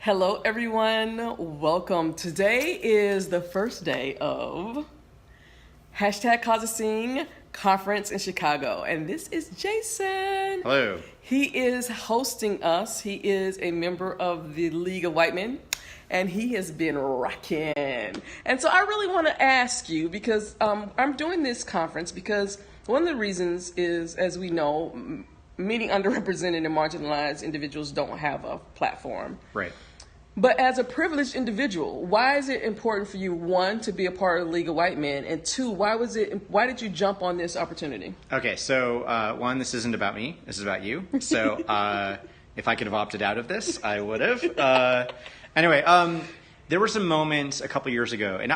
Hello, everyone. Welcome. Today is the first day of #causeascene conference in Chicago, and this is Jason. Hello. He is hosting us. He is a member of the League of White Men, and he has been rocking. And so I really want to ask you because I'm doing this conference because one of the reasons is, as we know, many underrepresented and marginalized individuals don't have a platform. Right. But as a privileged individual, why is it important for you, one, to be a part of the League of White Men, and two, why did you jump on this opportunity? Okay, so one, this isn't about me. This is about you. So if I could have opted out of this, I would have. Anyway, there were some moments a couple years ago, and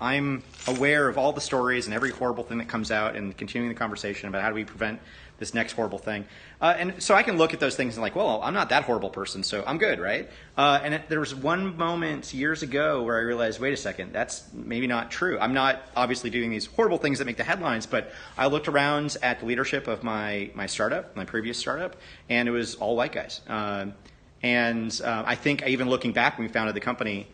I'm aware of all the stories and every horrible thing that comes out, and continuing the conversation about how do we prevent this next horrible thing. And so I can look at those things and like, well, I'm not that horrible person, so I'm good, right? There was one moment years ago where I realized, wait a second, that's maybe not true. I'm not obviously doing these horrible things that make the headlines, but I looked around at the leadership of my startup, my previous startup, and it was all white guys. I think even looking back when we founded the company,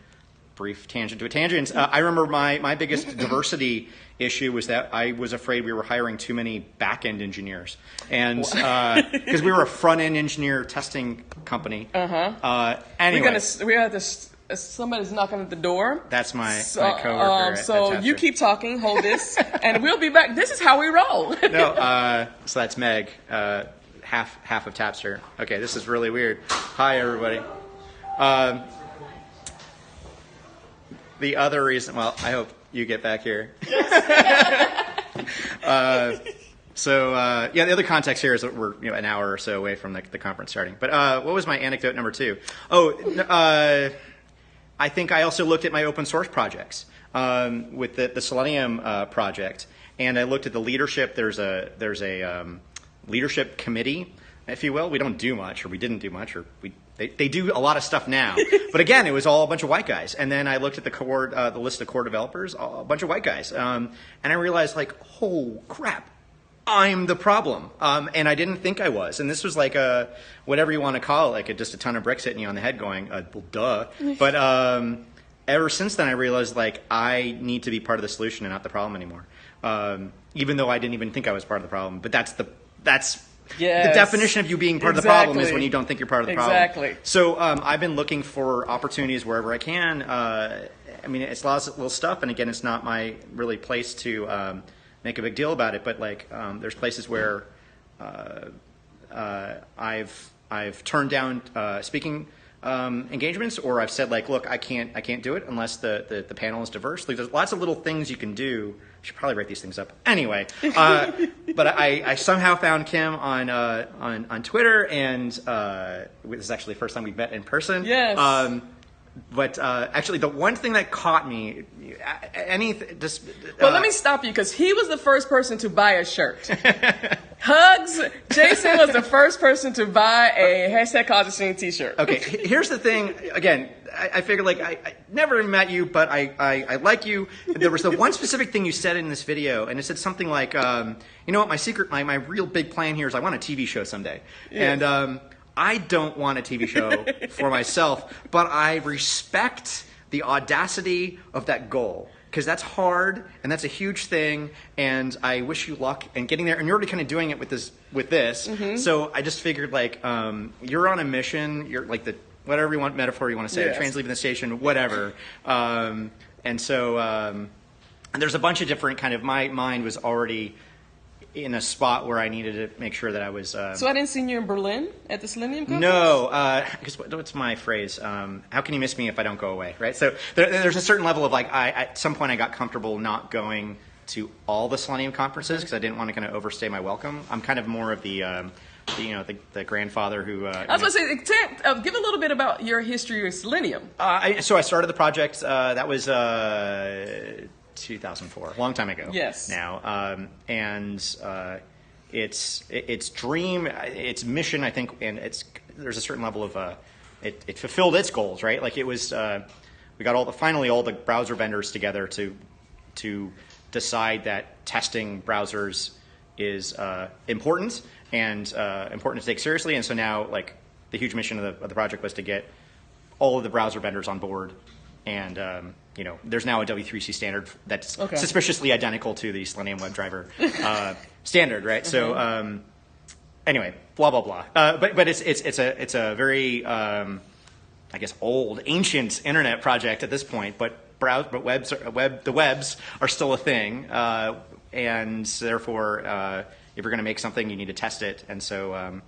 brief tangent to a tangent, I remember my biggest diversity issue was that I was afraid we were hiring too many back-end engineers. And because we were a front-end engineer testing company. Anyway. Somebody's knocking at the door. That's my coworker. So you keep talking, hold this, and we'll be back. This is how we roll. So that's Meg, half of Tapster. Okay, this is really weird. Hi, everybody. The other reason, well, I hope you get back here. The other context here is that we're an hour or so away from the conference starting. But what was my anecdote number two? I think I also looked at my open source projects with the Selenium project, and I looked at the leadership. There's a leadership committee, if you will. We don't do much, or we didn't do much, or they do a lot of stuff now. But again, it was all a bunch of white guys. And then I looked at the list of core developers, a bunch of white guys. And I realized, like, oh, crap, I'm the problem. And I didn't think I was. And this was like whatever you want to call it, like just a ton of bricks hitting you on the head going, well, duh. But ever since then, I realized, like, I need to be part of the solution and not the problem anymore. Even though I didn't even think I was part of the problem. But that's Yes. The definition of you being part of the problem is when you don't think you're part of the problem. Exactly. So I've been looking for opportunities wherever I can. It's lots of little stuff, and again, it's not my really place to make a big deal about it. But like, there's places where I've turned down speaking engagements, or I've said like, look, I can't do it unless the panel is diverse. Like, there's lots of little things you can do. I should probably write these things up. Anyway, but I somehow found Kim on Twitter, and this is actually the first time we've met in person. Yes. Actually, the one thing that caught me, let me stop you, because he was the first person to buy a shirt. Hugs. Jason was the first person to buy a #causeascene t-shirt. Okay, here's the thing. Again, I figured, like, I never met you, but I like you. There was the one specific thing you said in this video, and it said something like, you know what, my real big plan here is I want a TV show someday. Yes. And I don't want a TV show for myself, but I respect the audacity of that goal. Because that's hard, and that's a huge thing, and I wish you luck in getting there. And you're already kind of doing it with this. Mm-hmm. So I just figured, like, you're on a mission. You're like whatever you want, metaphor you want to say, yes. The train's leaving the station, whatever. And there's a bunch of different kind of, my mind was already in a spot where I needed to make sure that I was... So I didn't see you in Berlin at the Selenium conference? No, because what's my phrase? How can you miss me if I don't go away, right? So there's a certain level of, like, at some point I got comfortable not going to all the Selenium conferences because I didn't want to kind of overstay my welcome. I'm kind of more of the grandfather who... I was going to say, give a little bit about your history with Selenium. So I started the project, that was 2004, a long time ago. Yes. Now, its dream, its mission, I think, and there's a certain level of it fulfilled its goals, right? Like, it was we got finally all the browser vendors together to decide that testing browsers is important and important to take seriously. And so now, like, the huge mission of the project was to get all of the browser vendors on board, and there's now a W3C standard that's suspiciously identical to the Selenium WebDriver standard, right? So anyway, blah blah blah. But it's a very I guess ancient internet project at this point, but the webs are still a thing, and therefore, if you're going to make something, you need to test it, and so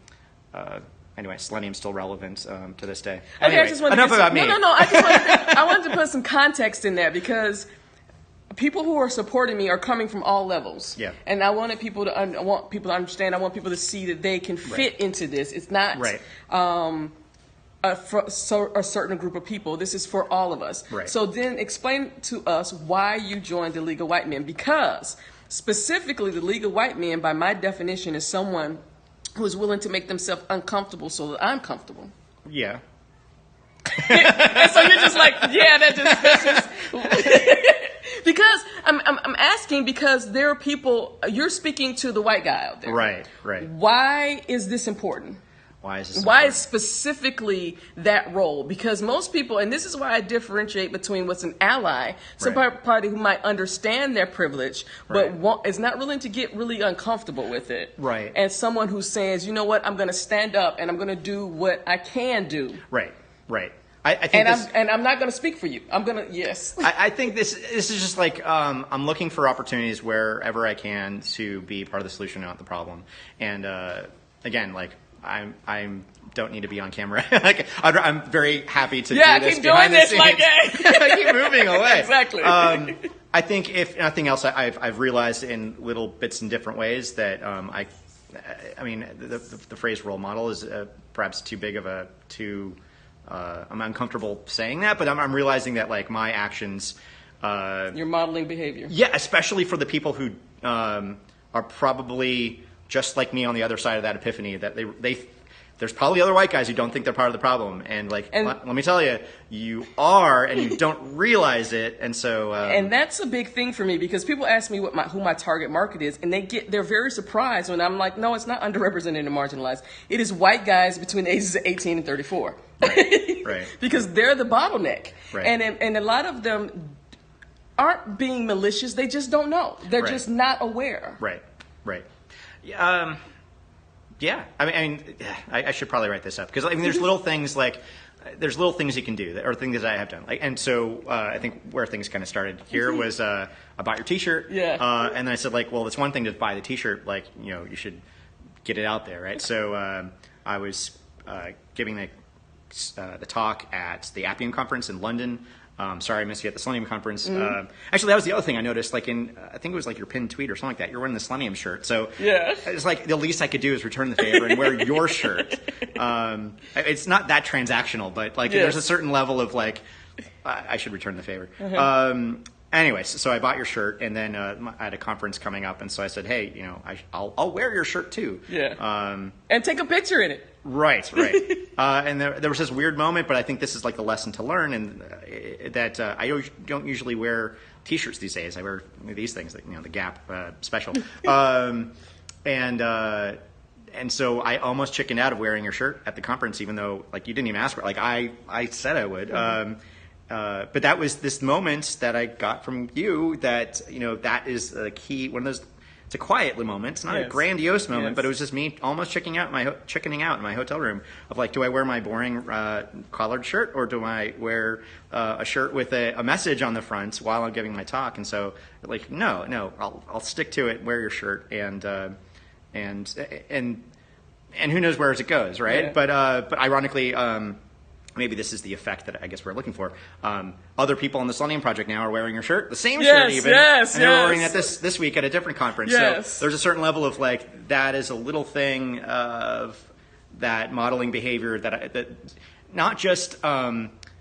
anyway, Selenium's still relevant to this day. Okay, anyway, I just wanted enough to about me. No. I wanted to put some context in there because people who are supporting me are coming from all levels. Yeah. And I want people to understand. I want people to see that they can fit into this. It's not for a certain group of people. This is for all of us. Right. So then explain to us why you joined the League of White Men, because specifically the League of White Men, by my definition, is someone who is willing to make themselves uncomfortable so that I'm comfortable. Yeah. And so you're just like, yeah, that's just because I'm asking because there are people. You're speaking to the white guy out there. Right. Why is this important? Why is this Why important? is specifically that role? Because most people, and this is why I differentiate between what's an ally, somebody who might understand their privilege, but is not willing to get really uncomfortable with it. Right. And someone who says, you know what, I'm going to stand up and I'm going to do what I can do. Right. I think I'm not going to speak for you. I'm going to, yes. I think this is just like I'm looking for opportunities wherever I can to be part of the solution, not the problem. And again, like I don't need to be on camera. Like, I'm very happy to do this keep behind doing the this scenes. like I keep moving away. Exactly. I think if nothing else, I've realized in little bits and different ways that I mean the phrase role model is perhaps too big of I'm uncomfortable saying that, but I'm realizing that like my actions. You're modeling behavior. Yeah, especially for the people who are probably just like me on the other side of that epiphany, that there's probably other white guys who don't think they're part of the problem, and let me tell you, you are, and you don't realize it, and so. And that's a big thing for me because people ask me who my target market is, and they're very surprised when I'm like, no, it's not underrepresented and marginalized. It is white guys between the ages of 18 and 34. Right. Because they're the bottleneck, right. and a lot of them aren't being malicious. They just don't know. They're just not aware. Right. Yeah. I should probably write this up because there's little things you can do or things that I have done. And so I think where things kind of started here was I bought your T-shirt. Yeah. And then I said well, it's one thing to buy the T-shirt. You should get it out there, right? So I was giving the talk at the Appian conference in London. Sorry, I missed you at the Selenium conference. Actually, that was the other thing I noticed. I think it was your pinned tweet or something like that. You're wearing the Selenium shirt, so it's the least I could do is return the favor and wear your shirt. It's not that transactional, but there's a certain level of I should return the favor. Anyways, so I bought your shirt, and then I had a conference coming up, and so I said, hey, I'll wear your shirt too. Yeah. And take a picture in it. Right. And there was this weird moment, but I think this is the lesson to learn, and that I don't usually wear T-shirts these days. I wear these things, the Gap special. And so I almost chickened out of wearing your shirt at the conference, even though you didn't even ask for it. I said I would. But that was this moment that I got from you that that is a key, one of those. It's a quiet moment. It's not a grandiose moment, but it was just me almost chickening out in my hotel room of do I wear my boring collared shirt or do I wear a shirt with a message on the front while I'm giving my talk? And so no, I'll stick to it. Wear your shirt and who knows where it goes, right? Yeah. But ironically. Maybe this is the effect that I guess we're looking for. Other people on the Selenium project now are wearing your shirt, the same shirt even, and they're wearing it this week at a different conference. Yes. So there's a certain level of that is a little thing of that modeling behavior that not just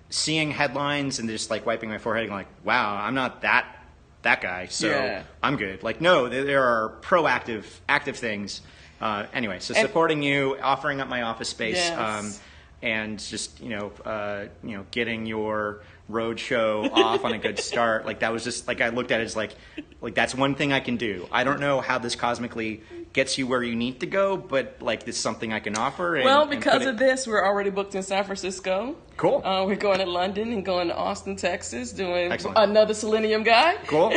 seeing headlines and just wiping my forehead and going wow, I'm not that guy, so I'm good. No, there are proactive, active things. Anyway, so supporting you, offering up my office space. Yes. And just getting your road show off on a good start, that was just I looked at it as that's one thing I can do. I don't know how this cosmically gets you where you need to go, but this is something I can offer. Because of this, we're already booked in San Francisco. Cool. We're going to London and going to Austin, Texas, doing Excellent. another Selenium guy. Cool.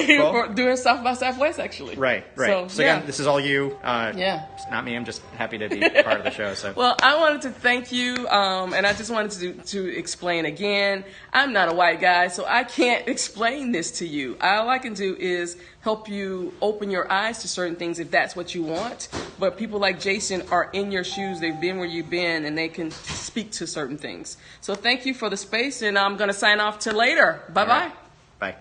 Doing South by Southwest, actually. Right. So yeah. again, this is all you. Yeah. It's not me. I'm just happy to be part of the show. So. Well, I wanted to thank you, and I just wanted to explain again. I'm not a white guy, so I can't explain this to you. All I can do is help you open your eyes to certain things if that's what you want. But people like Jason are in your shoes. They've been where you've been, and they can speak to certain things. So thank you for the space, and I'm going to sign off till later. Bye-bye. Bye.